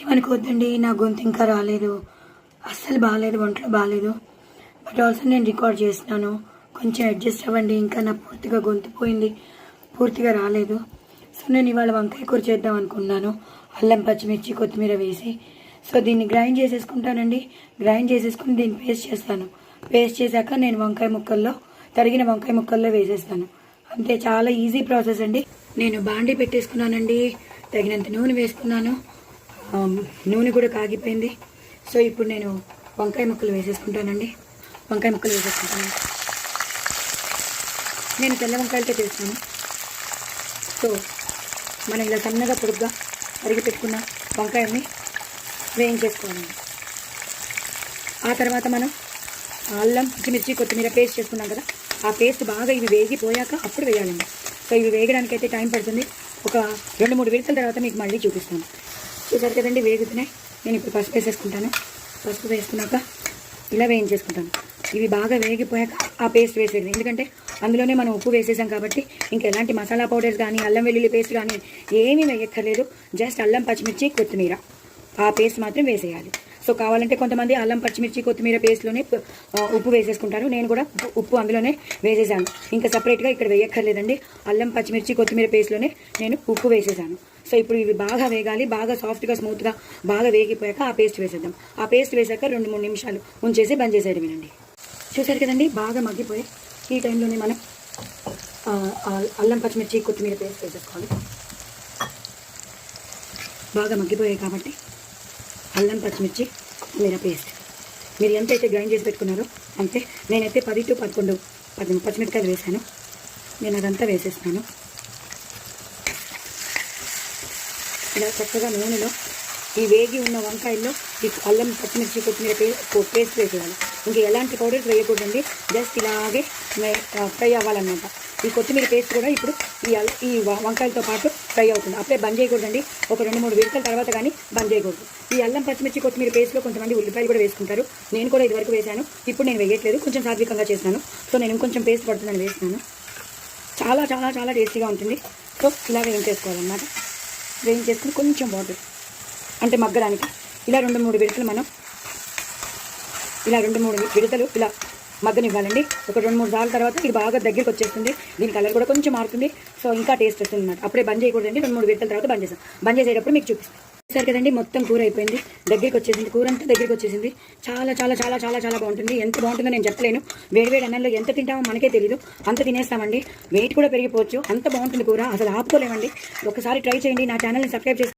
ఏమనుకోవద్దండి, నా గొంతు ఇంకా రాలేదు, అస్సలు బాగాలేదు, ఒంట్లో బాగాలేదు. బట్ ఆల్సో నేను రికార్డ్ చేస్తున్నాను, కొంచెం అడ్జస్ట్ అవ్వండి. ఇంకా నా పూర్తిగా గొంతు పోయింది, పూర్తిగా రాలేదు. సో నేను ఇవాళ వంకాయ కూర చేద్దాం అనుకున్నాను, అల్లం పచ్చిమిర్చి కొత్తిమీర వేసి. సో దీన్ని గ్రైండ్ చేసేసుకుంటానండి. గ్రైండ్ చేసేసుకుని దీన్ని పేస్ట్ చేస్తాను. పేస్ట్ చేశాక నేను తరిగిన వంకాయ ముక్కల్లో వేసేస్తాను. అంతే, చాలా ఈజీ ప్రాసెస్ అండి. నేను బాండీ పెట్టేసుకున్నానండి, తగినంత నూనె వేసుకున్నాను, నూనె కూడా కాగిపోయింది. సో ఇప్పుడు నేను వంకాయ ముక్కలు వేసేసుకుంటానండి. నేను తెల్ల వంకాయలతో చేస్తాను. సో మనం ఇలా సన్నగా పొడుగ్గా తరిగి పెట్టుకున్న వంకాయని వేయించేసుకోవాలండి. ఆ తర్వాత మనం అల్లం పచ్చిమిర్చి కొత్తిమీర పేస్ట్ చేసుకున్నాం కదా, ఆ పేస్ట్ బాగా ఇవి వేగిపోయాక అప్పుడు వేయాలండి. సో ఇవి వేగడానికి అయితే టైం పడుతుంది. ఒక 2-3 విడతల తర్వాత మీకు మళ్ళీ చూపిస్తాను. చూసారు కదండి, వేగుతున్నాయి. నేను ఇప్పుడు పసుపు వేసేసుకుంటాను. పసుపు వేసుకున్నాక ఇలా వేయించేసుకుంటాను. ఇవి బాగా వేగిపోయాక ఆ పేస్ట్ వేసేది, ఎందుకంటే అందులోనే మనం ఉప్పు వేసేసాం కాబట్టి ఇంకా ఎలాంటి మసాలా పౌడర్స్ కానీ అల్లం వెల్లుల్లి పేస్ట్ కానీ ఏమీ వేయక్కర్లేదు. జస్ట్ అల్లం పచ్చిమిర్చి కొత్తిమీర ఆ పేస్ట్ మాత్రం వేసేయాలి. సో కావాలంటే కొంతమంది అల్లం పచ్చిమిర్చి కొత్తిమీర పేస్ట్లోనే ఉప్పు వేసేసుకుంటారు. నేను కూడా ఉప్పు అందులోనే వేసేసాను, ఇంకా సపరేట్గా ఇక్కడ వేయక్కర్లేదండి. అల్లం పచ్చిమిర్చి కొత్తిమీర పేస్ట్లోనే నేను ఉప్పు వేసేసాను. సో ఇప్పుడు ఇవి బాగా వేగాలి, బాగా సాఫ్ట్గా స్మూత్గా బాగా వేగిపోయాక ఆ పేస్ట్ వేసేద్దాం. ఆ పేస్ట్ వేసాక 2-3 నిమిషాలు ఉంచేసి బంద్ చేసేయడమేనండి. చూసారు కదండి, బాగా మగ్గిపోయి ఈ టైంలోనే మనం అల్లం పచ్చిమిర్చి కొత్తిమీర పేస్ట్ వేసేసుకోవాలి. బాగా మగ్గిపోయాయి కాబట్టి అల్లం పచ్చిమిర్చి కొత్తిమీర పేస్ట్ మీరు ఎంతైతే గ్రైండ్ చేసి పెట్టుకున్నారో అంతే. నేనైతే 10 to 11 పచ్చిమిరకాయలు వేసాను. నేను అదంతా వేసేస్తున్నాను. ఇలా చక్కగా నూనెలో ఈ వేగి ఉన్న వంకాయల్లో ఈ అల్లం పచ్చిమిర్చి కొత్తిమీర పేస్ట్ వేసేయాలి. ఇంకా ఎలాంటి పౌడర్స్ వేయకూడదండి, జస్ట్ ఇలాగే ఫ్రై అవ్వాలన్నమాట. ఈ కొత్తిమీర పేస్ట్ కూడా ఇప్పుడు ఈ వంకాయలతో పాటు ఫ్రై అవుతుంది. అప్పుడే బంద్ చేయకూడదండి, ఒక 2-3 విడతల తర్వాత కానీ బంద్ చేయకూడదు. ఈ అల్లం పచ్చిమిర్చి కొత్తిమీర పేస్ట్లో కొంతమంది ఉల్లిపాయలు కూడా వేసుకుంటారు. నేను కూడా ఇదివరకు వేశాను, ఇప్పుడు నేను వేయట్లేదు, కొంచెం సాత్వికంగా చేస్తాను. సో నేను ఇంకొంచెం పేస్ట్ పడుతుందని వేస్తున్నాను. చాలా చాలా చాలా టేస్టీగా ఉంటుంది. సో ఇలా వేయించేసుకోవాలన్నమాట. వేయించేసుకుని కొంచెం వాటర్ అంటే మగ్గడానికి ఇలా 2-3 విడతలు మనం ఇలా మగ్గనివ్వాలండి. ఒక 2-3 సార్లు తర్వాత ఇది బాగా దగ్గరికి వచ్చేస్తుంది. దీని కలర్ కూడా కొంచెం మారుతుంది. సో ఇంకా టేస్ట్ వస్తుంది అన్నమాట. అప్పుడే బంద్ చేయకూడదండి, 2-3 విడతల తర్వాత బంద్ చేస్తాం. బంద్ చేసేటప్పుడు మీకు చూపిస్తాను. సరే కదండి, మొత్తం కూర అయిపోయింది, దగ్గరికి వచ్చేసింది, కూర అంతా దగ్గరికి వచ్చేసింది. చాలా చాలా చాలా చాలా చాలా బాగుంటుంది. ఎంత బాగుంటుందో నేను చెప్పలేను. వేడివేడి అన్నంలో ఎంత తింటామో మనకే తెలియదు, అంత తినేస్తామండి. వెయిట్ కూడా పెరిగిపోవచ్చు, అంత బాగుంటుంది కూర, అసలు ఆపుకోలేమండి. ఒకసారి ట్రై చేయండి. నా ఛానల్ని సబ్స్క్రైబ్ చేసి